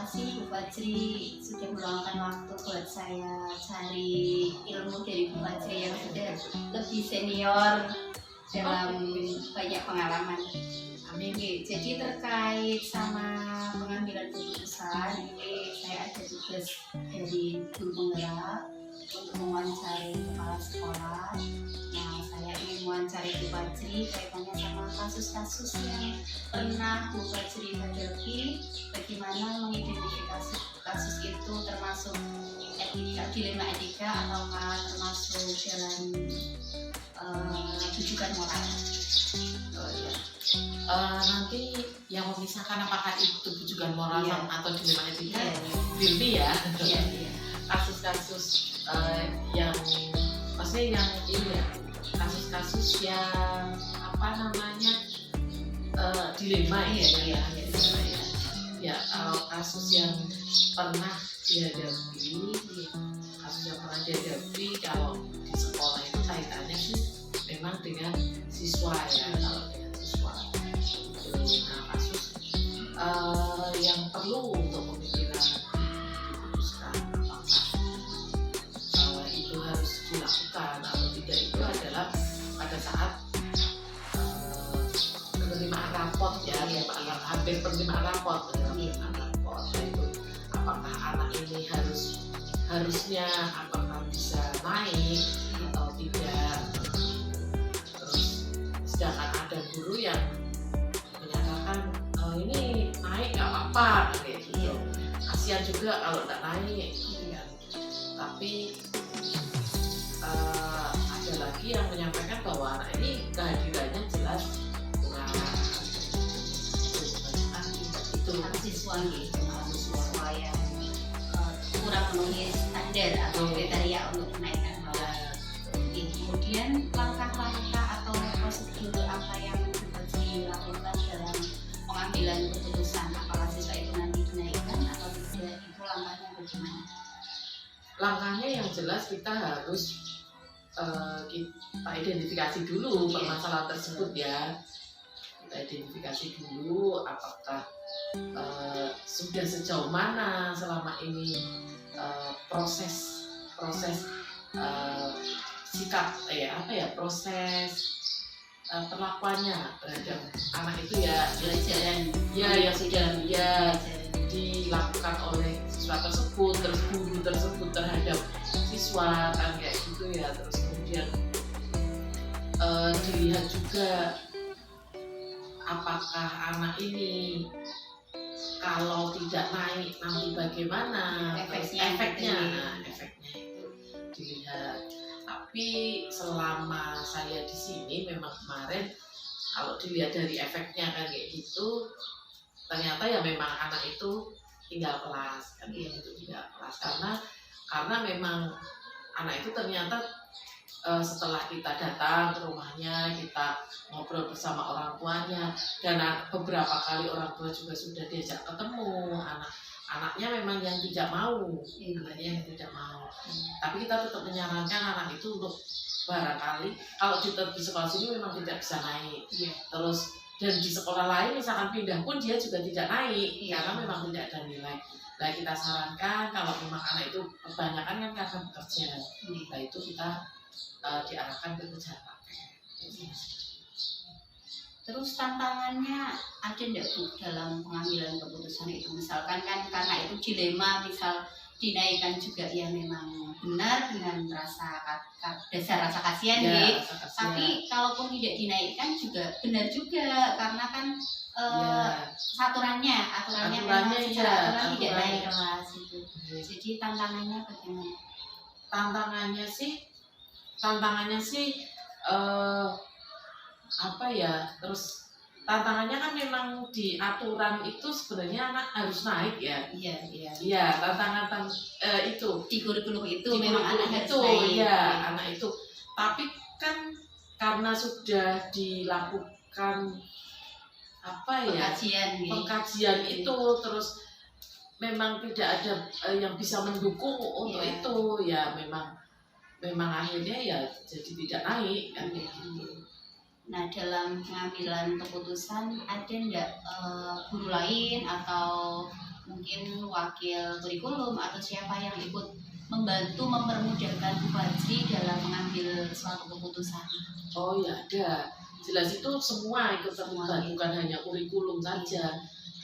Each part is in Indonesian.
kasih Bu Fajri sudah meluangkan waktu buat saya cari ilmu dari Bu Fajri yang sudah lebih senior dalam banyak pengalaman. Amin. Jadi terkait sama pengambilan keputusan ini saya ada tugas dari guru penggerak untuk mewawancari kepala sekolah. Nah, saya ingin mewawancari Bu Fajri kaitannya sama kasus-kasus yang pernah Bu Fajri hadapi, bagaimana mengidentifikasi kasus itu termasuk dilema etika ataukah termasuk dalam rujukan moral. Nanti yang memisahkan apakah itu rujukan moral atau dilema etika Iya. ya. Iya. Kasus-kasus yang maksudnya yang ini ya, kasus-kasus yang dilema ya. Ya, kalau kasus yang pernah dihadapi, kalau di sekolah itu kaitannya sih memang dengan siswa ya, kalau dengan siswa. Nah, kasus yang perlu untuk pemikiran diputuskan apakah itu harus dilakukan atau tidak, itu adalah pada saat penerimaan raport ya, hampir penerimaan raport itu apakah anak ini harusnya apakah bisa naik atau tidak. Terus sedangkan ada guru yang menyatakan ini naik nggak apa-apa kayak gitu. Kasihan juga kalau nggak naik ya. Tapi ada lagi yang menyampaikan bahwa anak ini kehadirannya jelas siswa yang kurang memenuhi standar atau kriteria untuk kenaikan kelas. Kemudian langkah-langkah atau prosedur apa yang harus dilakukan dalam pengambilan keputusan apakah siswa itu nanti dinaikkan atau tidak, itu langkahnya bagaimana? Langkahnya yang jelas kita harus kita identifikasi dulu permasalahan tersebut ya. Kita identifikasi dulu apakah sudah sejauh mana selama ini proses sikap proses perlakuannya terhadap anak itu ya, pelajaran yang sudah dilakukan oleh siswa tersebut, terus guru tersebut terhadap siswa kan kayak gitu ya. Terus kemudian dilihat juga apakah anak ini kalau tidak naik nanti bagaimana efeknya itu dilihat. Tapi selama saya di sini memang kemarin kalau dilihat dari efeknya kan kayak gitu, ternyata ya memang anak itu tinggal kelas kan gitu, tinggal kelas karena memang anak itu ternyata setelah kita datang ke rumahnya, kita ngobrol bersama orang tuanya, dan beberapa kali orang tua juga sudah diajak ketemu, anaknya memang yang tidak mau, tapi kita tetap menyarankan anak itu untuk barangkali kalau di sekolah sini memang tidak bisa naik, terus dan di sekolah lain misalkan pindah pun dia juga tidak naik karena memang tidak ada nilai. Nah, kita sarankan kalau memang anak itu kebanyakan kan karena bekerja, nah itu kita diarahkan ke kejar paket. Terus tantangannya ada enggak Bu dalam pengambilan keputusan itu? Misalkan kan karena itu dilema, misal dinaikkan juga ya memang benar dengan dasar rasa kasihan tapi kalaupun tidak dinaikkan juga benar juga karena kan aturannya memang secara aturan tidak naik kelas itu. Jadi tantangannya bagaimana? Tantangannya sih terus tantangannya kan memang di aturan itu sebenarnya anak harus naik ya. Iya, tantangan itu di kurikulum itu memang anak harus naik. Anak itu. Tapi kan karena sudah dilakukan pengkajian itu, terus memang tidak ada yang bisa mendukung untuk itu ya, memang akhirnya ya jadi tidak naik kan gitu. Nah, dalam pengambilan keputusan ada enggak guru lain atau mungkin wakil kurikulum atau siapa yang ikut membantu mempermudahkan Bu Fajri dalam mengambil suatu keputusan? Oh ya ada, jelas itu semua ikut terlibat, bukan hanya kurikulum saja,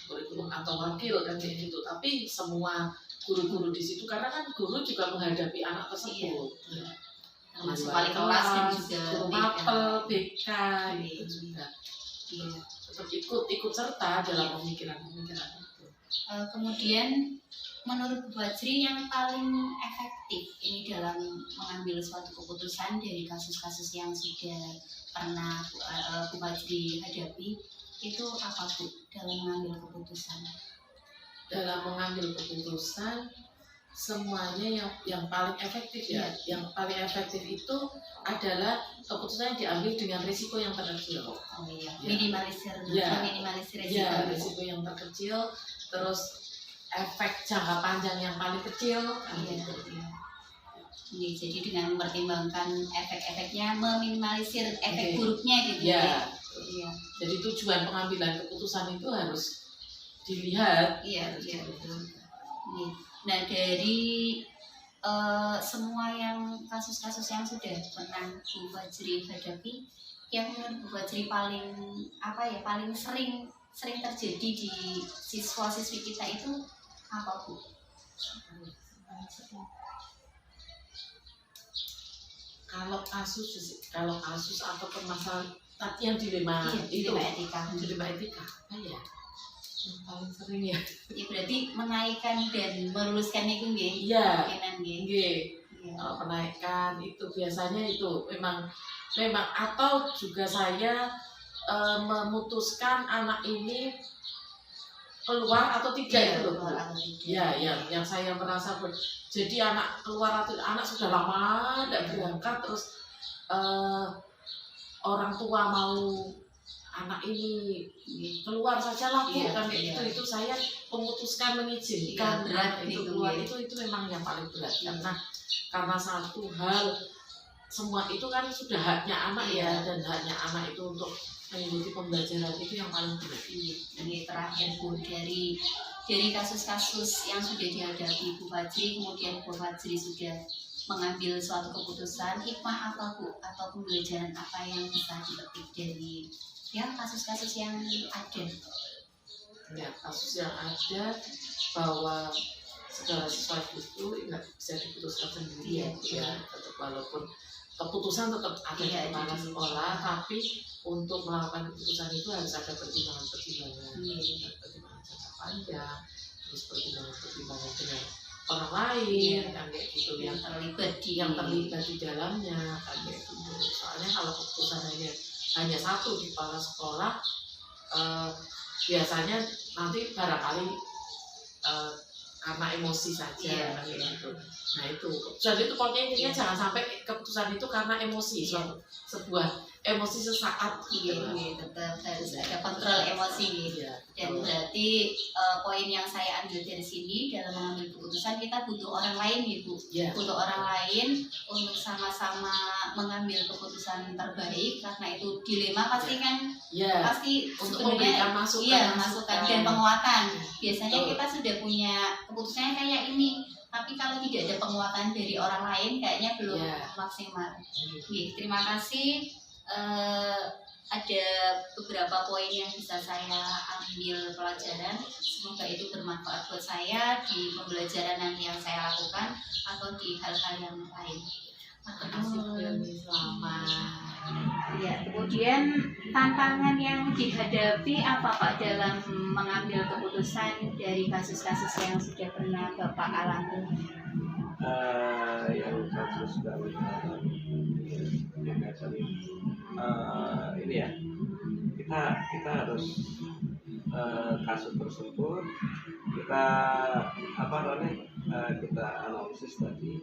kurikulum atau wakil kan kayak gitu, tapi semua guru-guru di situ, karena kan guru juga menghadapi anak tersebut. Iya. Termasuk wali kelas dan juga guru mapel, BK gitu juga. Iya. Tetap ikut serta dalam pemikiran-pemikiran itu. Kemudian menurut Bu Fajri yang paling efektif ini dalam mengambil suatu keputusan dari kasus-kasus yang sudah pernah Bu Fajri hadapi itu apa Bu dalam mengambil keputusan? Dalam mengambil keputusan semuanya yang paling efektif ya. Yang paling efektif itu adalah keputusan yang diambil dengan risiko yang terkecil. Oh iya, minimalisir risiko. Ya, risiko yang terkecil, terus efek jangka panjang yang paling kecil. Iya. Ini jadi dengan mempertimbangkan efek-efeknya, meminimalisir efek buruknya gitu ya. Iya. Jadi tujuan pengambilan keputusan itu harus dilihat. Iya, betul. Nah, dari semua yang kasus-kasus yang sudah pernah Bu Fajri hadapi, yang menurut Bu Fajri paling sering terjadi di siswa-siswi kita itu apa Bu? Kalau kasus atau permasalahan yang dilema etika apa ya? Yang paling sering ya. Ya berarti menaikkan dan meluluskan itu nggih. Iya. Nggih. Kalau menaikkan itu biasanya itu memang atau juga saya memutuskan anak ini keluar atau tidak itu loh. Ya, yang saya merasa jadi anak keluar atau anak sudah lama tidak berangkat, terus orang tua mau anak ini keluar saja lah Bu, kan itu saya memutuskan mengizinkan itu keluar, itu memang yang paling berat karena satu hal semua itu kan sudah haknya anak dan haknya anak itu untuk mengikuti pembelajaran itu yang paling berat. Ini terakhir Bu, dari kasus-kasus yang sudah dihadapi Bu Fajri, kemudian Bu Fajri sudah mengambil suatu keputusan, hikmah apa Bu atau pembelajaran apa yang bisa dipetik dari kasus-kasus yang ada? Ya, kasus yang ada bahwa segala sesuatu itu nggak bisa diputuskan sendiri tetap walaupun keputusan tetap ada di kepala sekolah, tapi untuk melakukan keputusan itu harus ada pertimbangan jangka panjang, terus pertimbangan dengan orang lain kan kayak gitu yang terlibat di dalamnya kan kayak gitu. Soalnya kalau keputusan hanya satu di kepala sekolah, biasanya nanti barangkali karena emosi saja kan gitu. Nah itu pokoknya intinya jangan sampai keputusan itu karena emosi, sebuah emosi sesaat tetap harus ada kontrol emosi dan berarti poin yang saya ambil dari sini dalam mengambil keputusan, kita butuh orang lain Bu, butuh orang lain untuk sama-sama mengambil keputusan terbaik, karena itu dilema pasti kan pasti untuk memberikan masukan dan penguatan. Biasanya kita sudah punya keputusannya kayak ini, tapi kalau tidak ada penguatan dari orang lain kayaknya belum maksimal. Terima kasih. Ada beberapa poin yang bisa saya ambil pelajaran, semoga itu bermanfaat buat saya di pembelajaran nanti yang saya lakukan atau di hal-hal yang lain. Selamat. Kemudian tantangan yang dihadapi apa Pak dalam mengambil keputusan dari kasus-kasus yang sudah pernah Bapak alami? Yang kasus kami ini ya, kita harus kasus tersebut kita kita analisis tadi.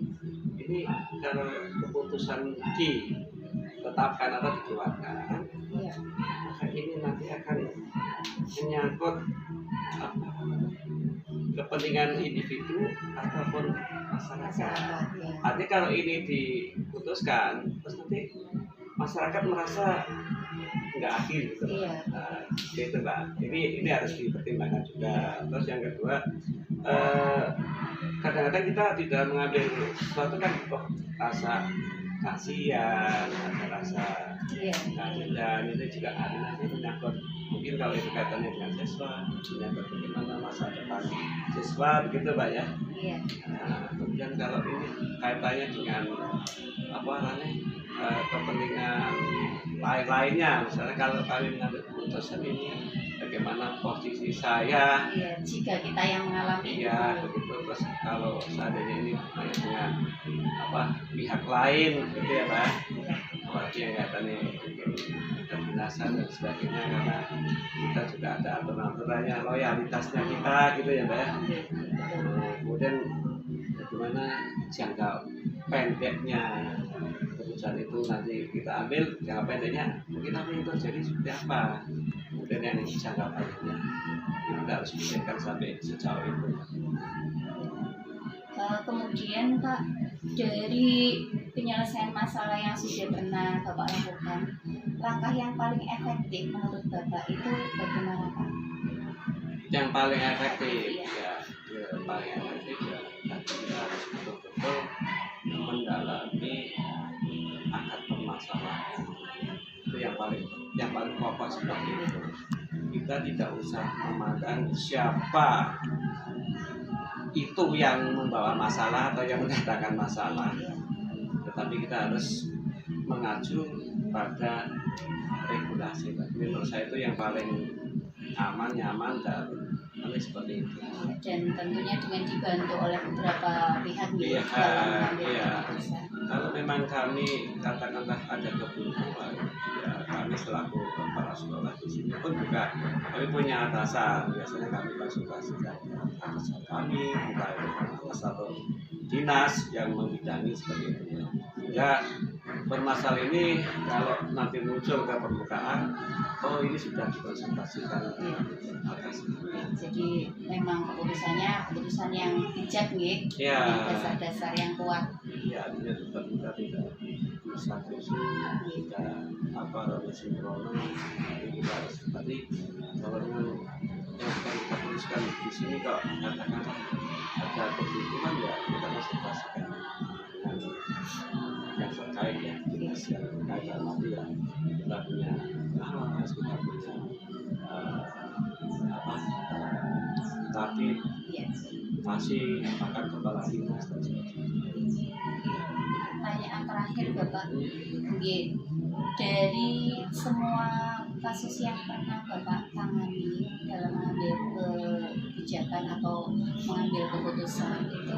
Ini kalau keputusan ditetapkan atau dikeluarkan, maka ini nanti akan menyangkut kepentingan individu ataupun masyarakat. Artinya kalau ini diputuskan, terus nanti masyarakat merasa nggak akhir gitu. Iya. Nah, itu Mbak. Ini harus dipertimbangkan juga. Terus yang kedua, kadang-kadang kita tidak mengambil sesuatu kan kok rasa kasihan, ada rasa Iya. dan itu juga ada nanti menyangkut mungkin kalau itu kaitannya dengan siswa, menyangkut bagaimana masa depan siswa begitu Mbak ya. Iya. Nah, kemudian kalau ini kaitannya dengan apa namanya kepentingan lain-lainnya, misalnya kalau kalian mengambil keputusan ini bagaimana posisi saya, Iya, jika kita yang mengalami iya itu. begitu. Terus kalau seandainya ini berkaitan dengan apa pihak lain gitu ya Pak, Iya. apalagi yang kaitannya kedinasan dan sebagainya, karena kita juga ada aturan-aturannya, loyalitasnya kita gitu ya Pak ya. Iya, betul. Kemudian bagaimana jangka pendeknya keputusan itu nanti kita ambil, jangka pendeknya mungkin apa yang terjadi seperti apa, kemudian yang jangka panjangnya kita harus pikirkan sampai sejauh itu. Kemudian Pak, dari penyelesaian masalah yang sudah pernah Bapak lakukan, langkah yang paling efektif menurut Bapak itu bagaimana Pak? Yang paling efektif Iya. yang paling efektif ya nanti kita harus betul-betul mendalami akar permasalahan, itu yang paling pokok seperti itu. Kita tidak usah memandang siapa itu yang membawa masalah atau yang mendatangkan masalah, tetapi kita harus mengacu pada regulasi. Menurut saya itu yang paling aman, nyaman, dan seperti itu. Dan tentunya dengan dibantu oleh beberapa pihak Iya, dalam mengambil iya. keputusan. Kalau memang kami katakanlah ada kebutuhan, ya kami selaku kepala sekolah di sini pun juga kami punya atasan. Biasanya kami konsultasikan atasan kami, entah itu pengawas atau dinas yang membidangi seperti itu. Ya bermasalah ini kalau nanti muncul ke permukaan, oh ini sudah dikonsultasikan atasan. Jadi memang keputusan yang bijak nih, Ya. dengan dasar-dasar yang kuat. Ya artinya tetap kita tidak bisa kusuk, tidak apa harus sinkrono, kita harus tadi kalau dengan yang kita tuliskan di sini kok katakan ada kebutuhan ya kita konsultasikan dengan yang terkait ya, dinas yang terkait dalam arti ya kita punya pengawas, kita punya apa tapi Iya. masih akan kepala dinas dan sebagainya. Pertanyaan terakhir Bapak, Nggih, dari semua kasus yang pernah Bapak tangani dalam mengambil kebijakan atau mengambil keputusan itu,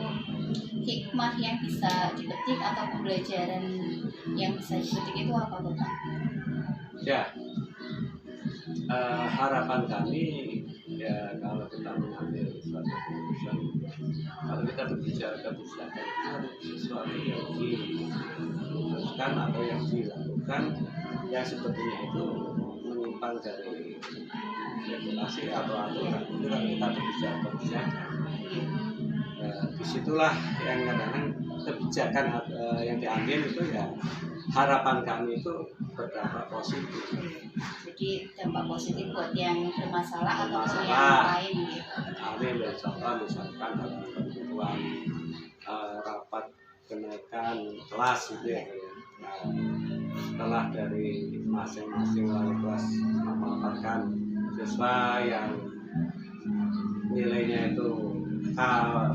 hikmah yang bisa dipetik atau pembelajaran yang bisa dipetik itu apa Bapak? Ya, harapan kami ya kalau kita mengambil suatu keputusan, kalau kita berbicara kebijakan itu ada sesuatu yang diputuskan atau yang dilakukan yang sebetulnya itu menyimpang dari regulasi atau aturan. Itu kan kita berbicara kebijakan. Disitulah yang kadang-kadang kebijakan yang diambil itu ya harapan kami itu berdampak positif. Jadi dampak positif buat yang bermasalah atau yang Masalah. lain gitu. Ambil ya contoh misalkan dalam kebutuhan rapat kenaikan kelas gitu ya. Nah, setelah dari masing-masing wali kelas memaparkan siswa yang nilainya itu K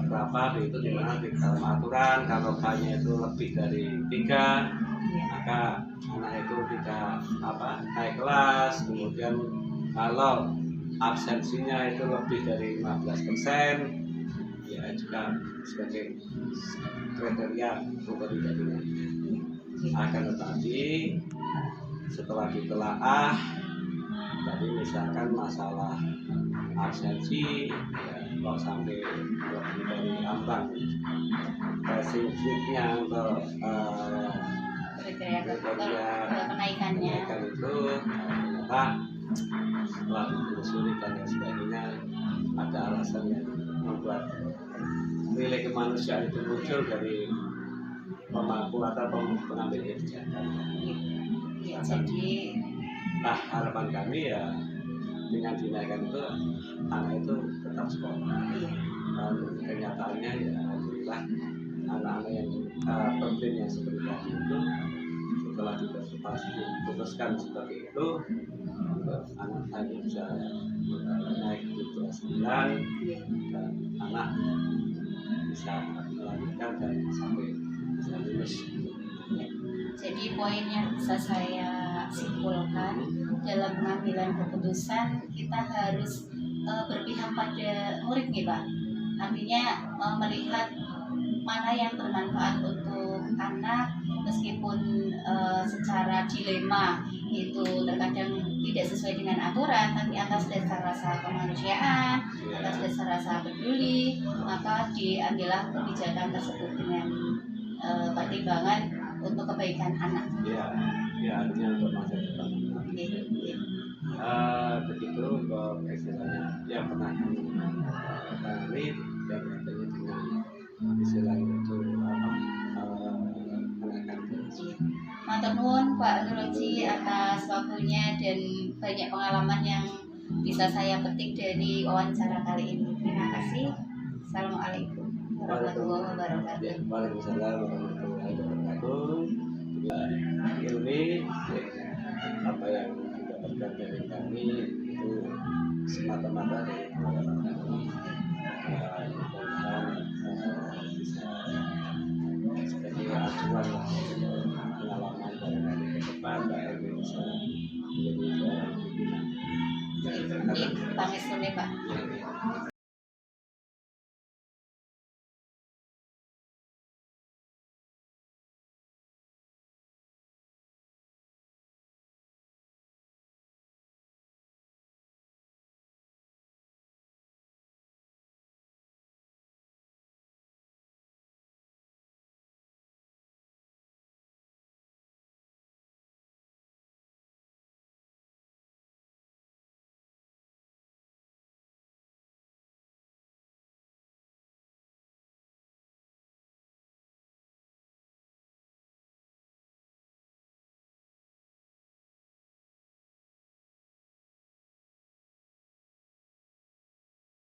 berapa itu dimana di dalam aturan kalau K-nya itu lebih dari 3 maka anak itu tidak naik kelas. Kemudian kalau absensinya itu lebih dari 15% ya juga sebagai kriteria untuk tidak dinaikkan. Akan tetapi setelah ditelaah tadi misalkan masalah absensi ya kalau sampai lebih dari ambang passing sheet-nya untuk kriteria kenaikannya. kenaikan itu ternyata setelah ditelusuri dan sebagainya ada alasan yang membuat nilai kemanusiaan itu muncul dari pemangku atau pengambil kebijakan. Ya, jadi Nah, harapan kami ya dengan dinaikkan itu anak itu tetap sekolah. Iya. Dan kenyataannya ya alhamdulillah anak-anak yang pembelian yang seperti tadi itu setelah diputuskan seperti itu, anak tadi bisa naik di kelas 9 Iya. dan anak bisa melanjutkan dan sampai bisa lulus. Jadi poin yang bisa saya simpulkan dalam pengambilan keputusan kita harus berpihak pada murid nih Pak. Artinya melihat mana yang bermanfaat untuk anak meskipun secara dilema itu terkadang tidak sesuai dengan aturan, tapi atas dasar rasa kemanusiaan, atas dasar rasa peduli, maka diambillah kebijakan tersebut dengan pertimbangan untuk kebaikan anak. Ya, ya artinya untuk masa depan. Begitu kok istilahnya yang pernah kami tangani dan katanya dengan istilah itu menaikkan gaji. Matur nuwun Pak Nuroji atas waktunya dan banyak pengalaman yang bisa saya petik dari wawancara kali ini. Terima kasih. Assalamualaikum warahmatullahi wabarakatuh. Waalaikumsalam warahmatullahi wabarakatuh. Ini apa yang didapatkan dari kami itu semata-mata dari pengalaman kami. Mudah-mudahan bisa sebagai acuan pengalaman dari ke depan Pak bisa menjadi seorang pimpinan. Pangestune Pak.